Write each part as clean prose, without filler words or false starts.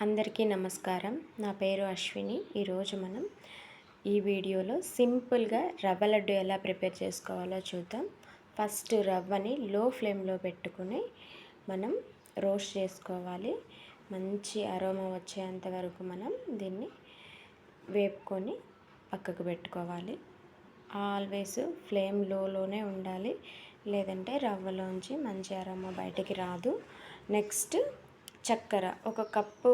అందరికీ నమస్కారం. నా పేరు అశ్విని. ఈరోజు మనం ఈ వీడియోలో సింపుల్గా రవ్వ లడ్డు ఎలా ప్రిపేర్ చేసుకోవాలో చూద్దాం. ఫస్ట్ రవ్వని లో ఫ్లేమ్లో పెట్టుకుని మనం రోస్ట్ చేసుకోవాలి. మంచి అరోమా వచ్చేంత వరకు మనం దీన్ని వేపుకొని పక్కకు పెట్టుకోవాలి. ఆల్వేస్ ఫ్లేమ్ లోనే ఉండాలి, లేదంటే రవ్వలోంచి మంచి అరోమా బయటికి రాదు. నెక్స్ట్ చక్కెర, ఒక కప్పు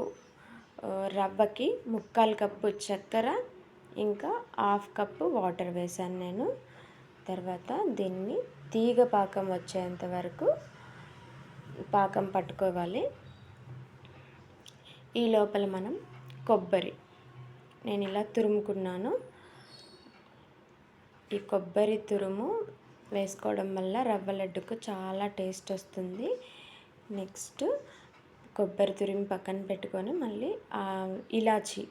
రవ్వకి 3/4 కప్పు చక్కెర, ఇంకా 1/2 కప్పు వాటర్ వేసాను నేను. తర్వాత దీన్ని తీగ పాకం వచ్చేంత వరకు పాకం పట్టుకోవాలి. ఈ లోపల మనం కొబ్బరి నేను ఇలా తురుముకున్నాను. ఈ కొబ్బరి తురుము వేసుకోవడం వల్ల రవ్వ లడ్డుకు చాలా టేస్ట్ వస్తుంది. నెక్స్ట్ కొబ్బరి తురిమి పక్కన పెట్టుకొని మళ్ళీ ఇలాచి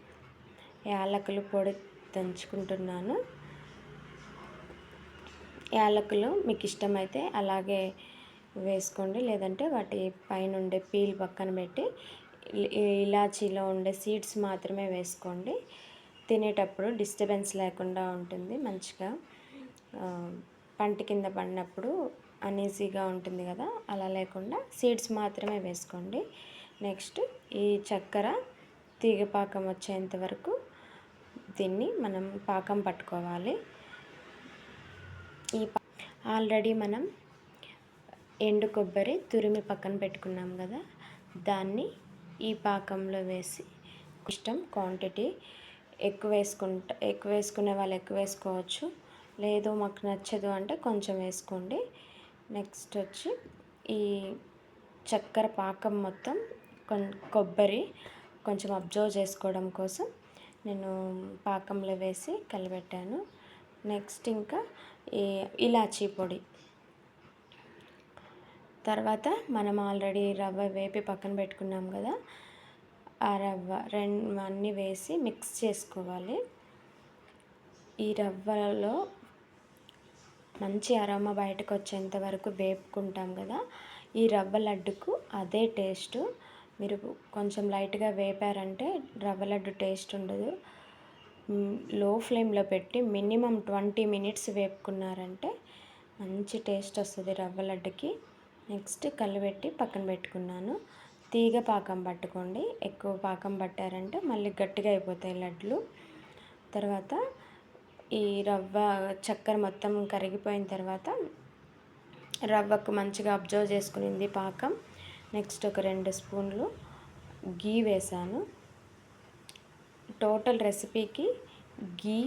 యాలకులు పొడి దంచుకుంటున్నాను. యాలకులు మీకు ఇష్టమైతే అలాగే వేసుకోండి, లేదంటే వాటి పైన ఉండే పీల్ పక్కన పెట్టి ఇలాచీలో ఉండే సీడ్స్ మాత్రమే వేసుకోండి. తినేటప్పుడు డిస్టర్బెన్స్ లేకుండా ఉంటుంది. మంచిగా పంటి కింద పడినప్పుడు అనీజీగా ఉంటుంది కదా, అలా లేకుండా సీడ్స్ మాత్రమే వేసుకోండి. నెక్స్ట్ ఈ చక్కెర తీగ పాకం వచ్చేంత వరకు దీన్ని మనం పాకం పట్టుకోవాలి. ఆల్రెడీ మనం ఎండు కొబ్బరి తురిమి పక్కన పెట్టుకున్నాం కదా, దాన్ని ఈ పాకంలో వేసి ఇష్టం క్వాంటిటీ ఎక్కువ వేసుకునే వాళ్ళు ఎక్కువ వేసుకోవచ్చు, లేదు మాకు నచ్చదు అంటే కొంచెం వేసుకోండి. నెక్స్ట్ వచ్చి ఈ చక్కెర పాకం మొత్తం కొబ్బరి కొంచెం అబ్జర్వ్ చేసుకోవడం కోసం నేను పాకంలో వేసి కలిపెట్టాను. నెక్స్ట్ ఇంకా ఈ ఇలాచీ పొడి, తర్వాత మనం ఆల్రెడీ రవ్వ వేపి పక్కన పెట్టుకున్నాం కదా, ఆ రవ్వ అన్నీ వేసి మిక్స్ చేసుకోవాలి. ఈ రవ్వలో మంచి అరోమా బయటకు వచ్చేంత వరకు వేపుకుంటాం కదా, ఈ రవ్వ లడ్డుకు అదే టేస్ట్. మీరు కొంచెం లైట్గా వేపారంటే రవ్వ లడ్డు టేస్ట్ ఉండదు. లో ఫ్లేమ్లో పెట్టి మినిమం 20 మినిట్స్ వేపుకున్నారంటే మంచి టేస్ట్ వస్తుంది రవ్వ లడ్డుకి. నెక్స్ట్ కలిపెట్టి పక్కన పెట్టుకున్నాను. తీగ పాకం పట్టుకోండి, ఎక్కువ పాకం పట్టారంటే మళ్ళీ గట్టిగా అయిపోతాయి లడ్లు. తర్వాత ఈ రవ్వ చక్కెర మొత్తం కరిగిపోయిన తర్వాత రవ్వకు మంచిగా అబ్జర్వ్ చేసుకునింది పాకం. నెక్స్ట్ ఒక 2 స్పూన్లు గీ వేసాను. టోటల్ రెసిపీకి గీ,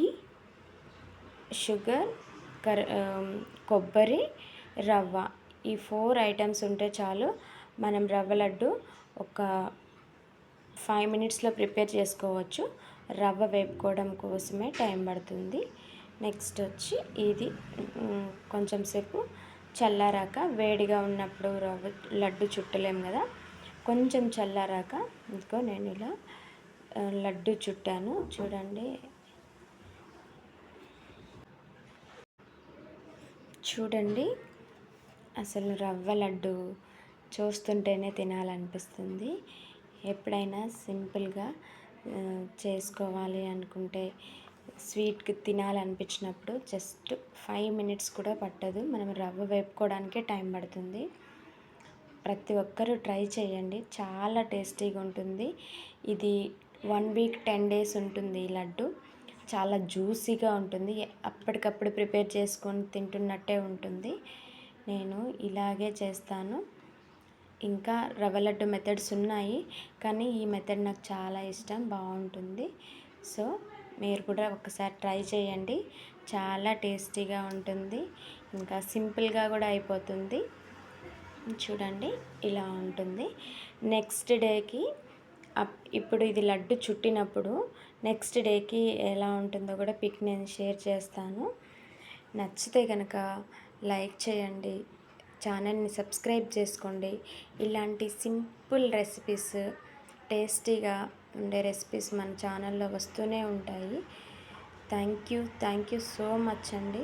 షుగర్, కొబ్బరి, రవ్వ, ఈ 4 ఐటమ్స్ ఉంటే చాలు. మనం రవ్వ లడ్డు ఒక 5 మినిట్స్లో ప్రిపేర్ చేసుకోవచ్చు. రవ్వ వేపుకోవడం కోసమే టైం పడుతుంది. నెక్స్ట్ వచ్చి ఇది కొంచెం సేపు చల్లారాక, వేడిగా ఉన్నప్పుడు రవ్వ లడ్డు చుట్టలేం కదా, కొంచెం చల్లారాక ఇంకో నేను ఇలా లడ్డు చుట్టాను. చూడండి అసలు రవ్వ లడ్డు చూస్తుంటేనే తినాలనిపిస్తుంది. ఎప్పుడైనా సింపుల్గా చేసుకోవాలి అనుకుంటే, స్వీట్కి తినాలనిపించినప్పుడు జస్ట్ 5 మినిట్స్ కూడా పట్టదు. మనం రవ్వ వేపుకోవడానికే టైం పడుతుంది. ప్రతి ఒక్కరూ ట్రై చేయండి, చాలా టేస్టీగా ఉంటుంది. ఇది 1 వీక్ 10 డేస్ ఉంటుంది. ఈ లడ్డు చాలా జ్యూసీగా ఉంటుంది. అప్పటికప్పుడు ప్రిపేర్ చేసుకొని తింటున్నట్టే ఉంటుంది. నేను ఇలాగే చేస్తాను. ఇంకా రవ్వ లడ్డు మెథడ్స్ ఉన్నాయి, కానీ ఈ మెథడ్ నాకు చాలా ఇష్టం, బాగుంటుంది. సో మీరు కూడా ఒకసారి ట్రై చేయండి, చాలా టేస్టీగా ఉంటుంది. ఇంకా సింపుల్గా కూడా అయిపోతుంది. చూడండి ఇలా ఉంటుంది. నెక్స్ట్ డేకి ఇప్పుడు ఇది లడ్డు చుట్టినప్పుడు నెక్స్ట్ డేకి ఎలా ఉంటుందో కూడా పిక్ నేను షేర్ చేస్తాను. నచ్చితే కనుక లైక్ చేయండి, ఛానల్ని సబ్స్క్రైబ్ చేసుకోండి. ఇలాంటి సింపుల్ రెసిపీస్, టేస్టీగా ఉండే రెసిపీస్ మన ఛానల్లో వస్తూనే ఉంటాయి. థ్యాంక్ యూ సో మచ్ అండి.